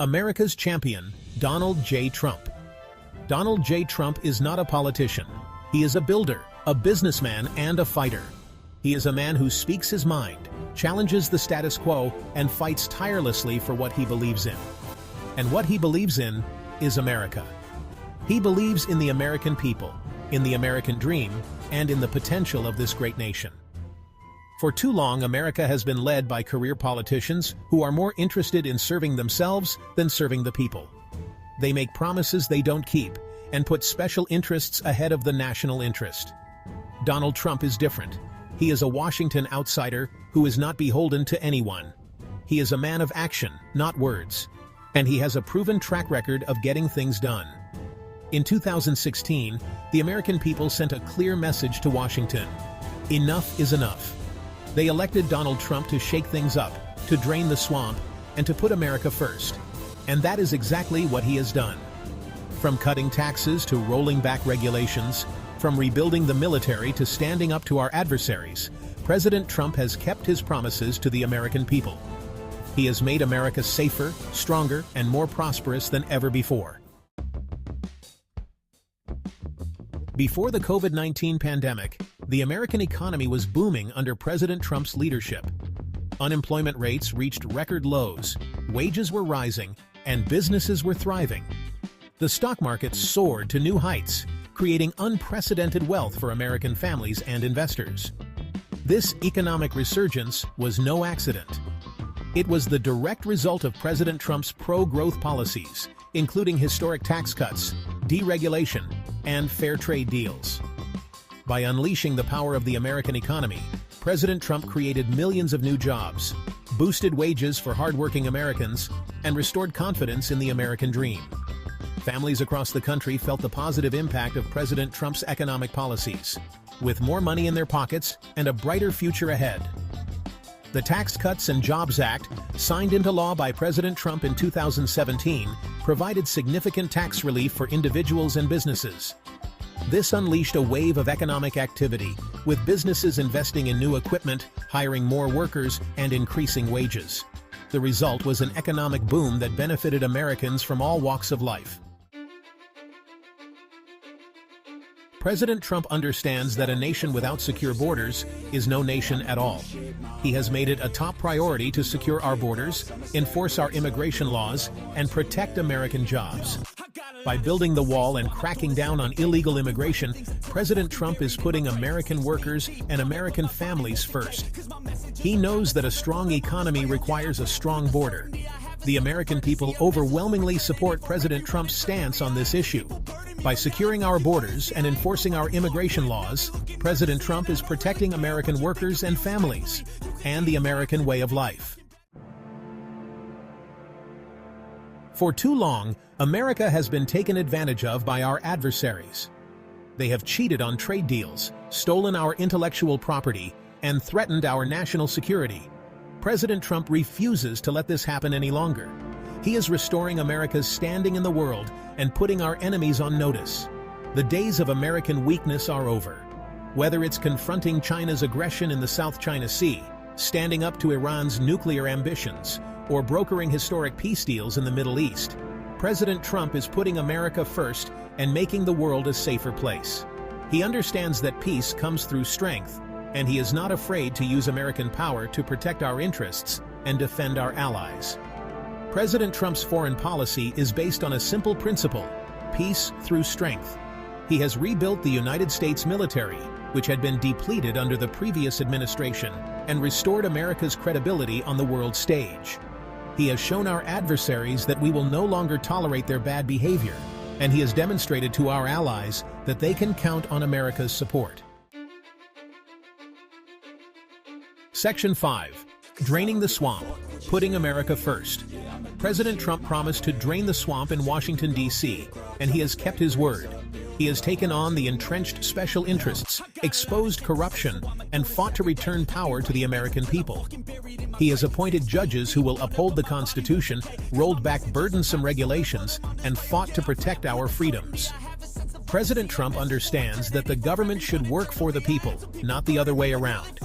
America's champion, Donald J. Trump. Donald J. Trump is not a politician. He is a builder, a businessman, and a fighter. He is a man who speaks his mind, challenges the status quo, and fights tirelessly for what he believes in. And what he believes in is America. He believes in the American people, in the American dream, and in the potential of this great nation. For too long, America has been led by career politicians who are more interested in serving themselves than serving the people. They make promises they don't keep and put special interests ahead of the national interest. Donald Trump is different. He is a Washington outsider who is not beholden to anyone. He is a man of action, not words, and he has a proven track record of getting things done. In 2016, the American people sent a clear message to Washington. Enough is enough. They elected Donald Trump to shake things up, to drain the swamp, and to put America first. And that is exactly what he has done. From cutting taxes to rolling back regulations, from rebuilding the military to standing up to our adversaries, President Trump has kept his promises to the American people. He has made America safer, stronger, and more prosperous than ever before. Before the COVID-19 pandemic, the American economy was booming under President Trump's leadership. Unemployment rates reached record lows, wages were rising, and businesses were thriving. The stock market soared to new heights, creating unprecedented wealth for American families and investors. This economic resurgence was no accident. It was the direct result of President Trump's pro-growth policies, including historic tax cuts, deregulation, and fair trade deals. By unleashing the power of the American economy, President Trump created millions of new jobs, boosted wages for hardworking Americans, and restored confidence in the American dream. Families across the country felt the positive impact of President Trump's economic policies, with more money in their pockets and a brighter future ahead. The Tax Cuts and Jobs Act, signed into law by President Trump in 2017, provided significant tax relief for individuals and businesses. This unleashed a wave of economic activity, with businesses investing in new equipment, hiring more workers, and increasing wages. The result was an economic boom that benefited Americans from all walks of life. President Trump understands that a nation without secure borders is no nation at all. He has made it a top priority to secure our borders, enforce our immigration laws, and protect American jobs. By building the wall and cracking down on illegal immigration, President Trump is putting American workers and American families first. He knows that a strong economy requires a strong border. The American people overwhelmingly support President Trump's stance on this issue. By securing our borders and enforcing our immigration laws, President Trump is protecting American workers and families, and the American way of life. For too long, America has been taken advantage of by our adversaries. They have cheated on trade deals, stolen our intellectual property, and threatened our national security. President Trump refuses to let this happen any longer. He is restoring America's standing in the world and putting our enemies on notice. The days of American weakness are over. Whether it's confronting China's aggression in the South China Sea, standing up to Iran's nuclear ambitions, or brokering historic peace deals in the Middle East, President Trump is putting America first and making the world a safer place. He understands that peace comes through strength, and he is not afraid to use American power to protect our interests and defend our allies. President Trump's foreign policy is based on a simple principle: peace through strength. He has rebuilt the United States military, which had been depleted under the previous administration, and restored America's credibility on the world stage. He has shown our adversaries that we will no longer tolerate their bad behavior, and he has demonstrated to our allies that they can count on America's support. Section 5. Draining the swamp, putting America first. President Trump promised to drain the swamp in Washington, D.C., and he has kept his word. He has taken on the entrenched special interests, exposed corruption, and fought to return power to the American people. He has appointed judges who will uphold the Constitution, rolled back burdensome regulations, and fought to protect our freedoms. President Trump understands that the government should work for the people, not the other way around.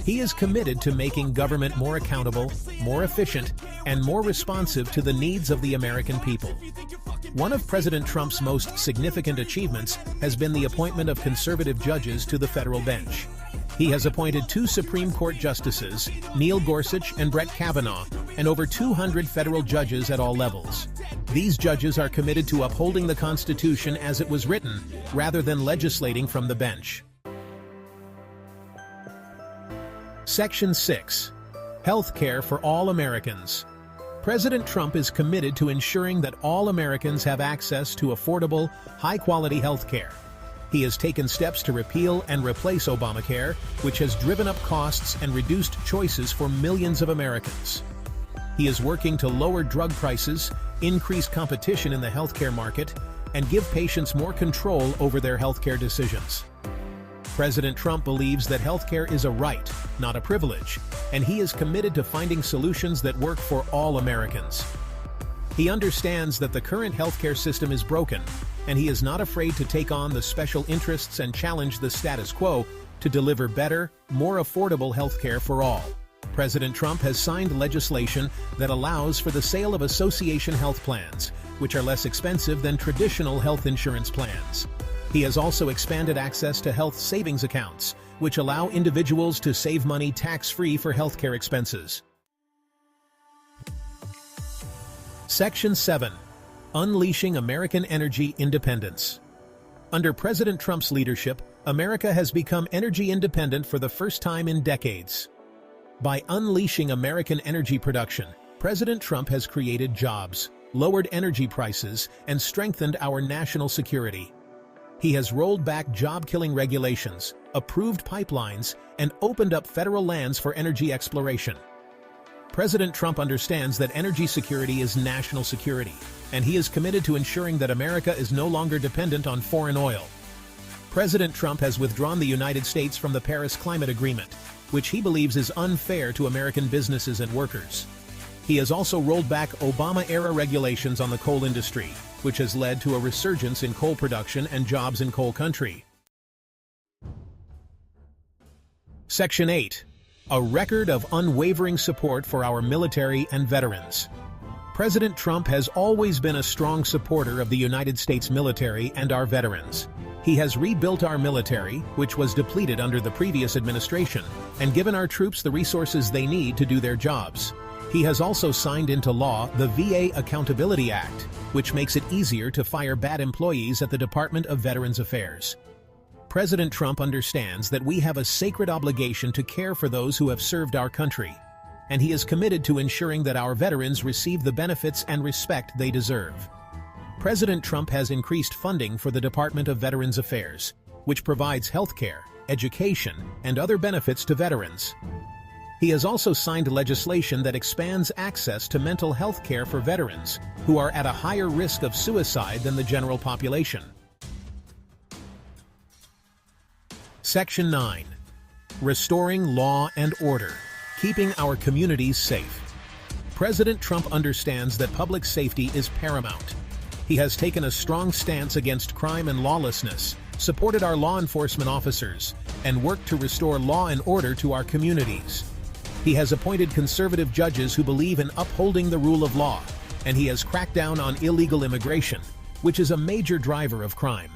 He is committed to making government more accountable, more efficient, and more responsive to the needs of the American people. One of President Trump's most significant achievements has been the appointment of conservative judges to the federal bench. He has appointed 2 Supreme Court justices, Neil Gorsuch and Brett Kavanaugh, and over 200 federal judges at all levels. These judges are committed to upholding the Constitution as it was written, rather than legislating from the bench. Section 6. Health care for all Americans. President Trump is committed to ensuring that all Americans have access to affordable, high-quality health care. He has taken steps to repeal and replace Obamacare, which has driven up costs and reduced choices for millions of Americans. He is working to lower drug prices, increase competition in the healthcare market, and give patients more control over their healthcare decisions. President Trump believes that healthcare is a right, not a privilege, and he is committed to finding solutions that work for all Americans. He understands that the current healthcare system is broken, and he is not afraid to take on the special interests and challenge the status quo to deliver better, more affordable healthcare for all. President Trump has signed legislation that allows for the sale of association health plans, which are less expensive than traditional health insurance plans. He has also expanded access to health savings accounts, which allow individuals to save money tax-free for healthcare expenses. Section 7. Unleashing American Energy Independence. Under President Trump's leadership, America has become energy independent for the first time in decades. By unleashing American energy production, President Trump has created jobs, lowered energy prices, and strengthened our national security. He has rolled back job-killing regulations, approved pipelines, and opened up federal lands for energy exploration. President Trump understands that energy security is national security, and he is committed to ensuring that America is no longer dependent on foreign oil. President Trump has withdrawn the United States from the Paris Climate Agreement, which he believes is unfair to American businesses and workers. He has also rolled back Obama-era regulations on the coal industry, which has led to a resurgence in coal production and jobs in coal country. Section 8. A record of unwavering support for our military and veterans. President Trump has always been a strong supporter of the United States military and our veterans. He has rebuilt our military, which was depleted under the previous administration, and given our troops the resources they need to do their jobs. He has also signed into law the VA Accountability Act, which makes it easier to fire bad employees at the Department of Veterans Affairs. President Trump understands that we have a sacred obligation to care for those who have served our country, and he is committed to ensuring that our veterans receive the benefits and respect they deserve. President Trump has increased funding for the Department of Veterans Affairs, which provides health care, education, and other benefits to veterans. He has also signed legislation that expands access to mental health care for veterans who are at a higher risk of suicide than the general population. Section 9. Restoring law and order, keeping our communities safe. President Trump understands that public safety is paramount. He has taken a strong stance against crime and lawlessness, supported our law enforcement officers, and worked to restore law and order to our communities. He has appointed conservative judges who believe in upholding the rule of law, and he has cracked down on illegal immigration, which is a major driver of crime.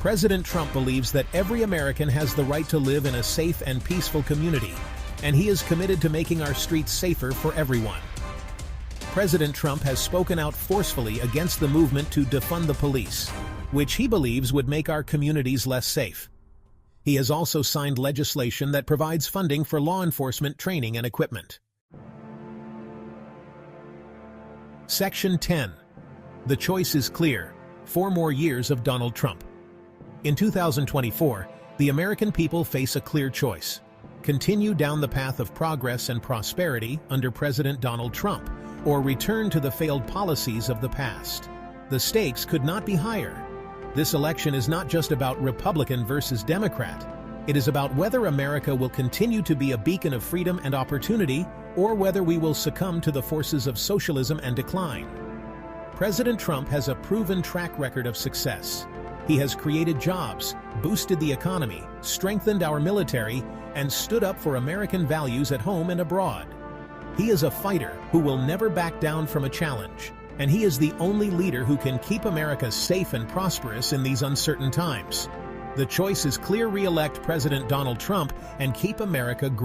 President Trump believes that every American has the right to live in a safe and peaceful community, and he is committed to making our streets safer for everyone. President Trump has spoken out forcefully against the movement to defund the police, which he believes would make our communities less safe. He has also signed legislation that provides funding for law enforcement training and equipment. Section 10. The choice is clear: 4 more years of Donald Trump. In 2024, the American people face a clear choice: continue down the path of progress and prosperity under President Donald Trump, or return to the failed policies of the past. The stakes could not be higher. This election is not just about Republican versus Democrat. It is about whether America will continue to be a beacon of freedom and opportunity, or whether we will succumb to the forces of socialism and decline. President Trump has a proven track record of success. He has created jobs, boosted the economy, strengthened our military, and stood up for American values at home and abroad. He is a fighter who will never back down from a challenge, and he is the only leader who can keep America safe and prosperous in these uncertain times. The choice is clear: re-elect President Donald Trump and keep America great.